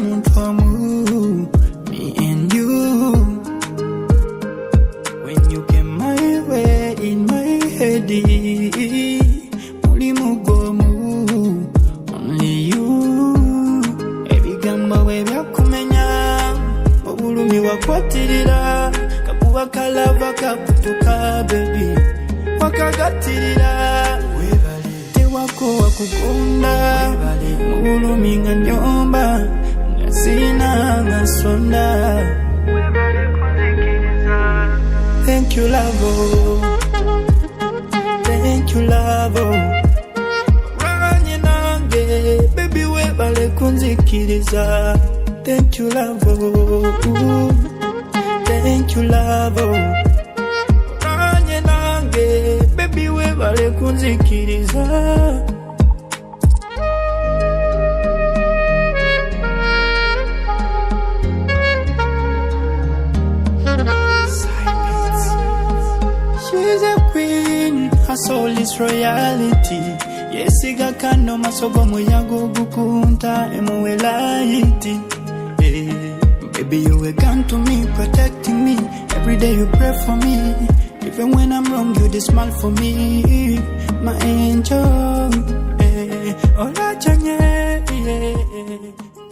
muntomu, me and you. When you came my way in my head, mulimugomu, only you. Ebigamba we byakumenya, obulumi wakwatirira, kakuba kalava kaputuka baby, wakagatirira. Tewako wakukunda, obulumi nga nyomba, nga sina nga sonda. Thank you, love. Thank you, love. Ranye nange, baby webale kunzikiriza. Thank you, love. Thank you, love. Ranye nange, baby webale kunzikiriza. She's a queen, her soul is royalty. Yes, iga kano masogo muyago gukunta emuwelaiti. Hey, baby, you were gone to me, protecting me. Every day you pray for me. Even when I'm wrong, you just smile for me. My angel, hey, ola chanye, yeah.